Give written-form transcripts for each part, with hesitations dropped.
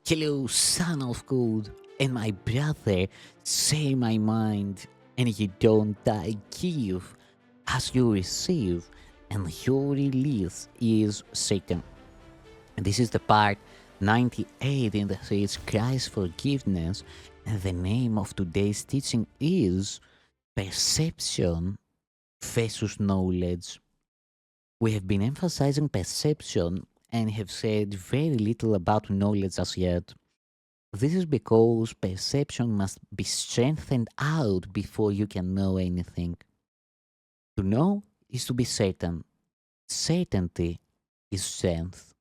Hello, son of God, and my brother, say my mind, and you don't die, give as you receive, and your release is Satan. And this is the part 98 in the series Christ's Forgiveness, and the name of today's teaching is Perception versus Knowledge. We have been emphasizing perception and have said very little about knowledge as yet. This is because perception must be strengthened out before you can know anything. To know is to be certain. Certainty is strength.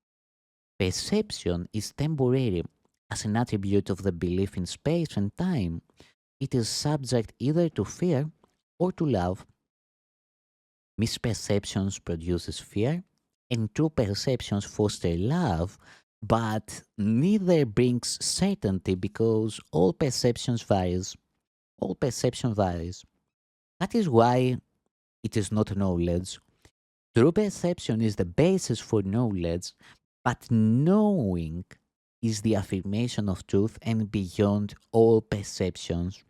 Perception is temporary. As an attribute of the belief in space and time, it is subject either to fear or to love. Misperceptions produces fear, and true perceptions foster love, but neither brings certainty because all perceptions varies. All perception varies. That is why it is not knowledge. True perception is the basis for knowledge, but knowing is the affirmation of truth and beyond all perceptions.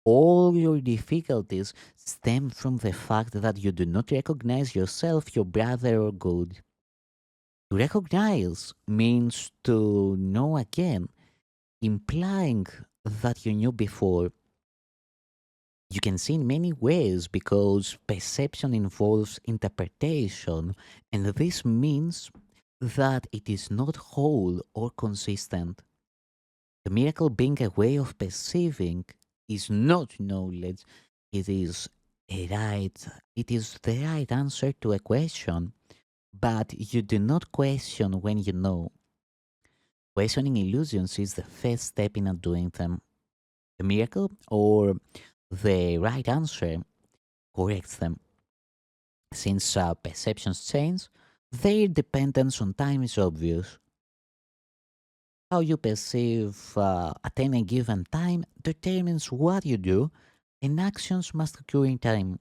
All your difficulties stem from the fact that you do not recognize yourself, your brother, or God. To recognize means to know again, implying that you knew before. You can see in many ways because perception involves interpretation, and this means that it is not whole or consistent. The miracle being a way of perceiving is not knowledge, it is it is the right answer to a question, but you do not question when you know. Questioning illusions is the first step in undoing them. The miracle, or the right answer, corrects them. Since perceptions change, their dependence on time is obvious. How you perceive at any given time determines what you do, and actions must occur in time.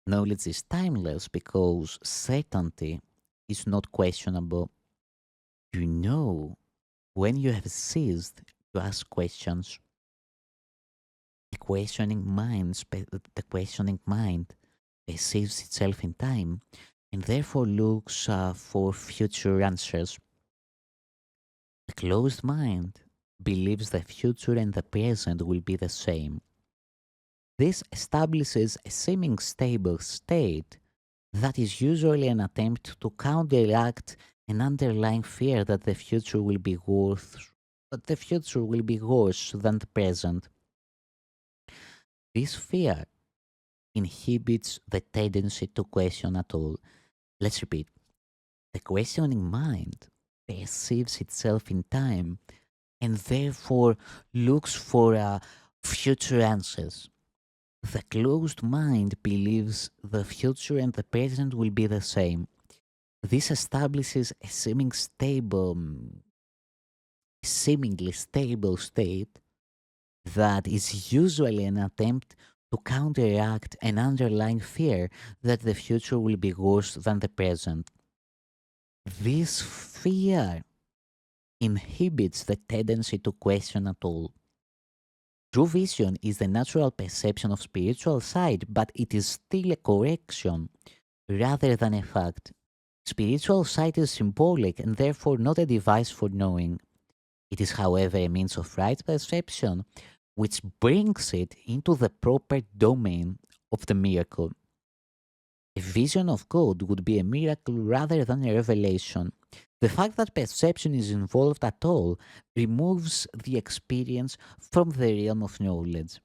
Knowledge is timeless because certainty is not questionable. You know when you have ceased to ask questions. The questioning mind perceives itself in time and therefore looks for future answers. The closed mind believes the future and the present will be the same. This establishes a seeming stable state that is usually an attempt to counteract an underlying fear that the future will be worse than the present. This fear inhibits the tendency to question at all. Let's repeat. The questioning mind perceives itself in time and therefore looks for future answers. The closed mind believes the future and the present will be the same. This establishes a seemingly stable state that is usually an attempt to counteract an underlying fear that the future will be worse than the present. This fear inhibits the tendency to question at all. True vision is the natural perception of spiritual sight, but it is still a correction rather than a fact. Spiritual sight is symbolic and therefore not a device for knowing. It is, however, a means of right perception, which brings it into the proper domain of the miracle. A vision of God would be a miracle rather than a revelation. The fact that perception is involved at all removes the experience from the realm of knowledge.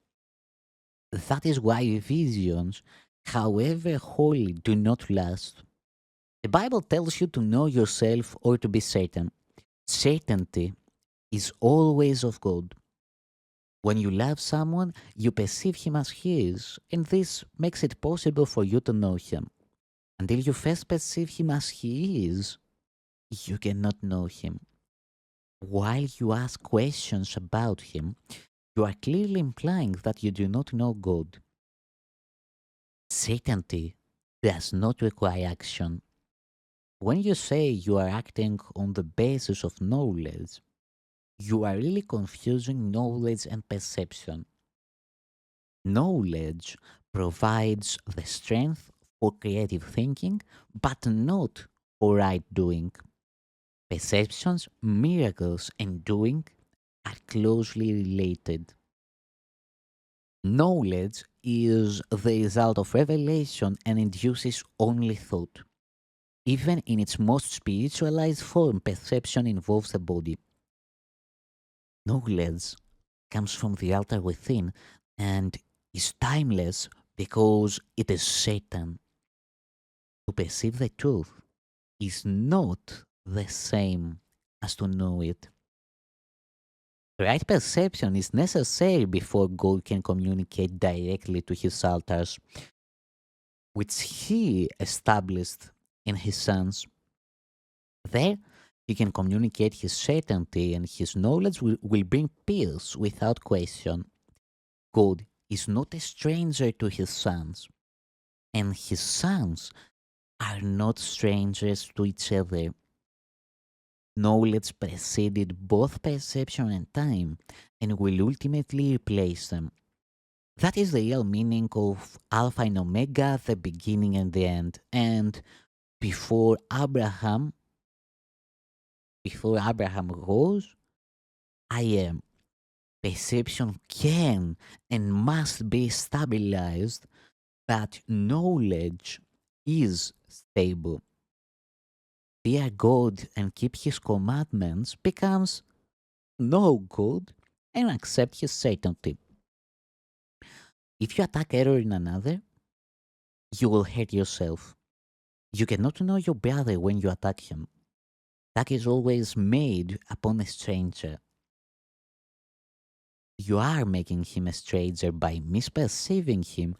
That is why visions, however holy, do not last. The Bible tells you to know yourself or to be certain. Certainty is always of God. When you love someone, you perceive him as he is, and this makes it possible for you to know him. Until you first perceive him as he is, you cannot know him. While you ask questions about him, you are clearly implying that you do not know God. Certainty does not require action. When you say you are acting on the basis of knowledge, you are really confusing knowledge and perception. Knowledge provides the strength for creative thinking, but not for right doing. Perceptions, miracles, and doing are closely related. Knowledge is the result of revelation and induces only thought. Even in its most spiritualized form, perception involves the body. Knowledge comes from the altar within and is timeless because it is certain. To perceive the truth is not the same as to know it. Right perception is necessary before God can communicate directly to his altars, which he established in his sons. There, he can communicate his certainty and his knowledge will bring peace without question. God is not a stranger to his sons, and his sons are not strangers to each other. Knowledge preceded both perception and time and will ultimately replace them. That is the real meaning of Alpha and Omega, the beginning and the end. And before Abraham, before Abraham rose, I am. Perception can and must be stabilized, but knowledge is stable. Fear God and keep his commandments becomes know God and accept his certainty. If you attack error in another, you will hurt yourself. You cannot know your brother when you attack him. Attack is always made upon a stranger. You are making him a stranger by misperceiving him,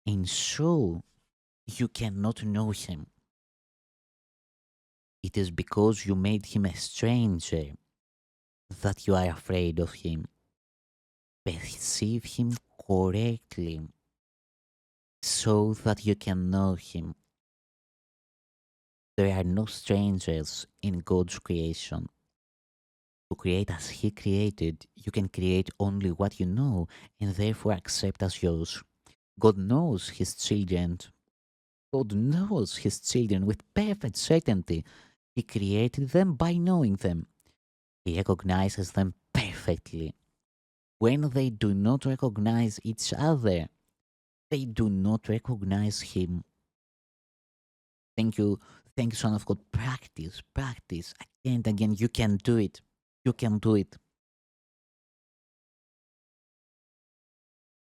and so you cannot know him. It is because you made him a stranger that you are afraid of him. Perceive him correctly so that you can know him. There are no strangers in God's creation. To create as He created, you can create only what you know and therefore accept as yours. God knows His children. God knows His children with perfect certainty. He created them by knowing them. He recognizes them perfectly. When they do not recognize each other, they do not recognize Him. Thank you. Thank you, Son of God. Practice, practice again and again. You can do it. You can do it.